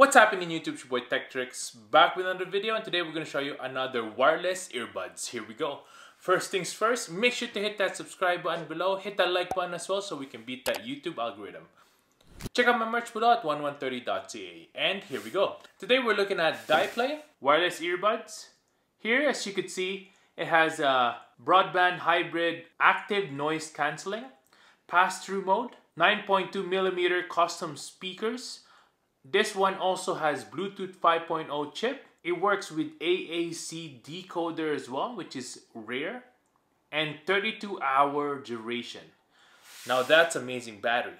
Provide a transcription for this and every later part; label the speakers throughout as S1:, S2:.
S1: What's happening YouTube? It's your boy Tech Tricks back with another video, and today we're going to show you another wireless earbuds. Here we go. First things first, make sure to hit that subscribe button below, hit that like button as well so we can beat that YouTube algorithm. Check out my merch below at 1130.ca. And here we go. Today we're looking at DyPlay wireless earbuds. Here, as you can see, it has a broadband hybrid active noise cancelling, pass-through mode, 9.2mm custom speakers. This one also has Bluetooth 5.0 chip. It works with AAC decoder as well, which is rare, and 32-hour duration. Now that's amazing battery.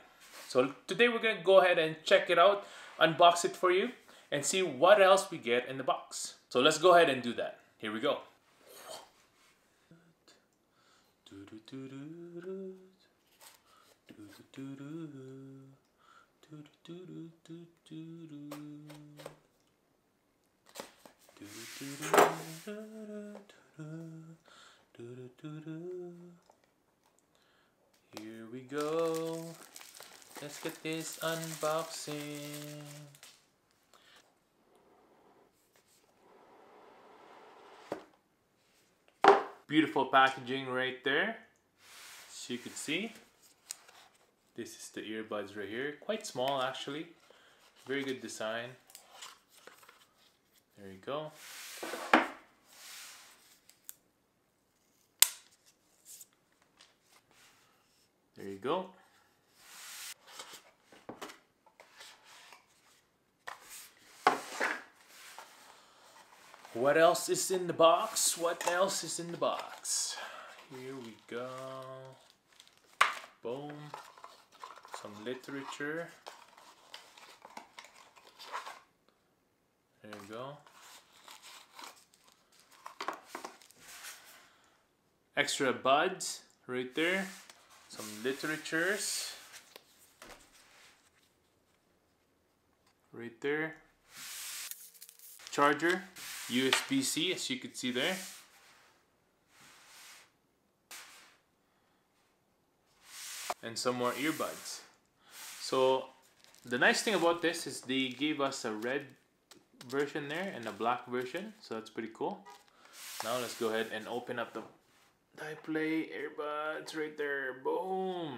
S1: So today we're gonna go ahead and check it out, unbox it for you, and see what else we get in the box. So let's go ahead and do that. Here we go. Here we go. Let's get this unboxing. Beautiful packaging right there. As you can see, this is the earbuds right here. Quite small actually. Very good design. There you go. There you go. What else is in the box? What else is in the box? Here we go. Boom. Some literature. There you go. Extra buds right there. Some literatures. Right there. Charger. USB-C, as you can see there. And some more earbuds. So the nice thing about this is they gave us a red version there and a black version, so that's pretty cool. Now let's go ahead and open up the DyPlay earbuds right there. Boom.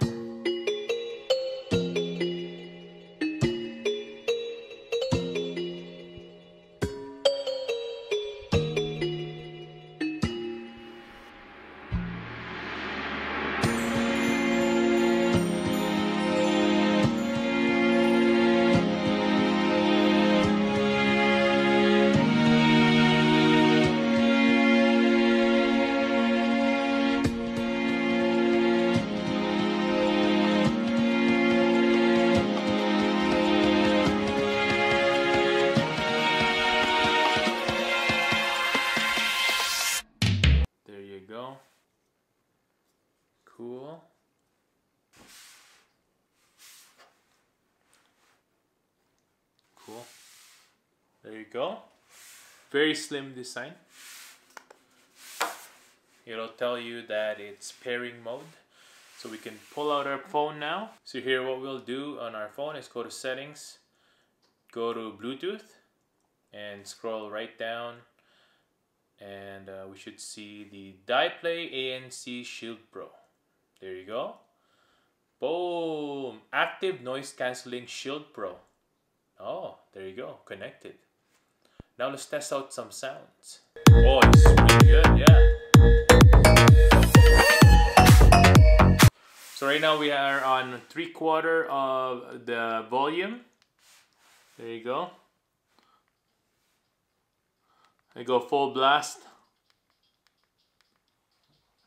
S1: Cool. Cool. There you go. Very slim design. It'll tell you that it's pairing mode. So we can pull out our phone now. So here what we'll do on our phone is go to settings, go to Bluetooth, and scroll right down. And we should see the DyPlay ANC Shield Pro. There you go. Boom! Active Noise Cancelling Shield Pro. Oh, there you go. Connected. Now let's test out some sounds. Oh, it's really good, yeah. So right now we are on 3/4 of the volume. There you go. I go full blast.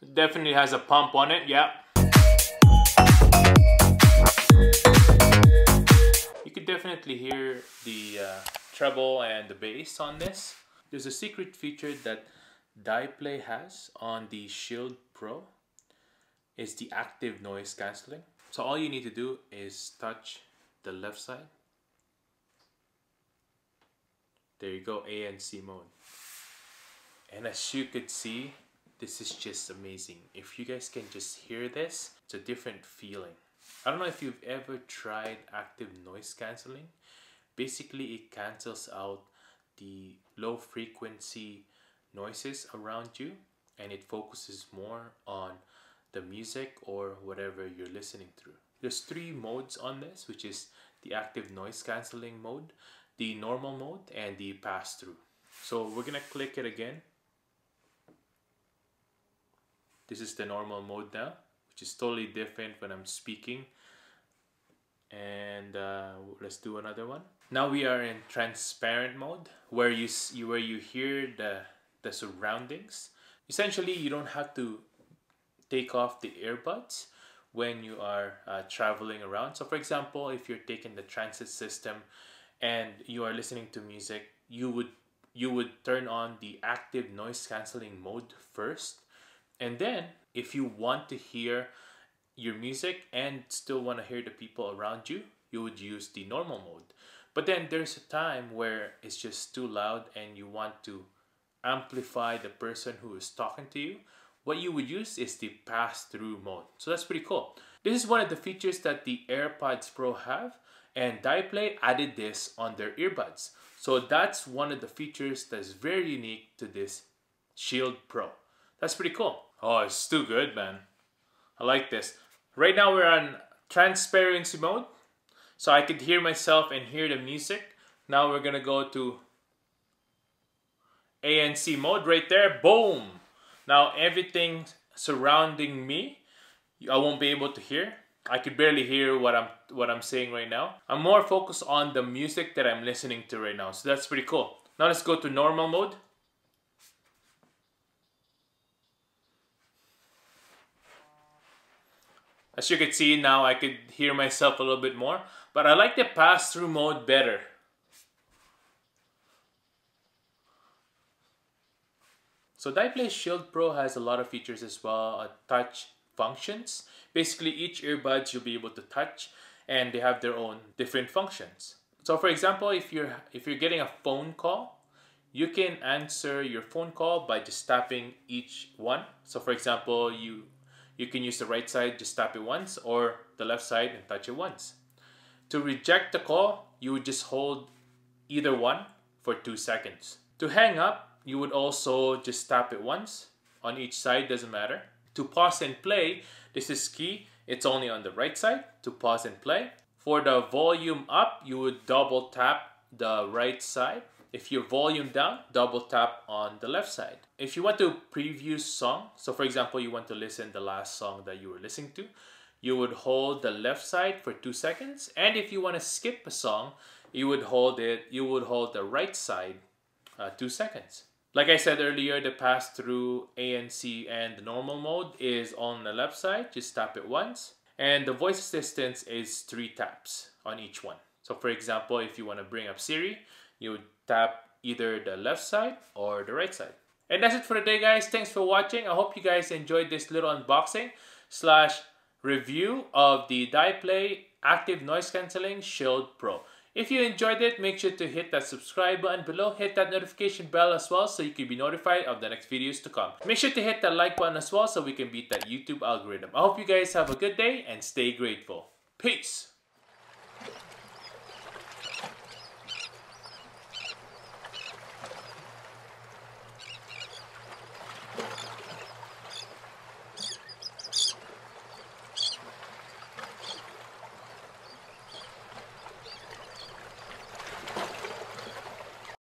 S1: It definitely has a pump on it, yeah. You could definitely hear the treble and the bass on this. There's a secret feature that DyPlay has on the Shield Pro. It's the active noise cancelling. So all you need to do is touch the left side. There you go, ANC mode. And as you could see, this is just amazing. If you guys can just hear this, it's a different feeling. I don't know if you've ever tried active noise cancelling, Basically, it cancels out the low frequency noises around you, and it focuses more on the music or whatever you're listening through. There's 3 modes on this, which is the active noise cancelling mode, the normal mode, and the pass-through. So we're gonna click it again. This is the normal mode now, which is totally different when I'm speaking. And let's do another one. Now we are in transparent mode, where you hear the surroundings. Essentially, you don't have to take off the earbuds when you are traveling around. So for example, if you're taking the transit system and you are listening to music, you would turn on the active noise cancelling mode first, and then if you want to hear your music and still want to hear the people around you, you would use the normal mode. But then there's a time where it's just too loud and you want to amplify the person who is talking to you. What you would use is the pass-through mode. So that's pretty cool. This is one of the features that the AirPods Pro have, and DyPlay added this on their earbuds. So that's one of the features that's very unique to this Shield Pro. That's pretty cool. Oh, it's too good, man. I like this. Right now we're on transparency mode, so I could hear myself and hear the music. Now we're gonna go to ANC mode right there. Boom! Now everything surrounding me, I won't be able to hear. I could barely hear what I'm saying right now. I'm more focused on the music that I'm listening to right now, so that's pretty cool. Now let's go to normal mode. As you can see now, I could hear myself a little bit more, but I like the pass-through mode better. So DyPlay Shield Pro has a lot of features as well, touch functions. Basically, each earbuds you'll be able to touch, and they have their own different functions. So for example, if you're getting a phone call, you can answer your phone call by just tapping each one. So for example, you can use the right side, just tap it once, or the left side and touch it once. To reject the call, you would just hold either one for 2 seconds. To hang up, you would also just tap it once on each side, doesn't matter. To pause and play, this is key. It's only on the right side to pause and play. For the volume up, you would double tap the right side. If you're volume down, double tap on the left side. If you want to preview song, so for example, you want to listen the last song that you were listening to, you would hold the left side for 2 seconds. And if you want to skip a song, you would hold the right side 2 seconds. Like I said earlier, the pass-through ANC and the normal mode is on the left side. Just tap it once. And the voice assistance is 3 taps on each one. So for example, if you want to bring up Siri, you would tap either the left side or the right side. And that's it for today, guys. Thanks for watching. I hope you guys enjoyed this little unboxing / review of the DyPlay Active Noise Cancelling Shield Pro. If you enjoyed it, make sure to hit that subscribe button below. Hit that notification bell as well so you can be notified of the next videos to come. Make sure to hit that like button as well so we can beat that YouTube algorithm. I hope you guys have a good day and stay grateful. Peace!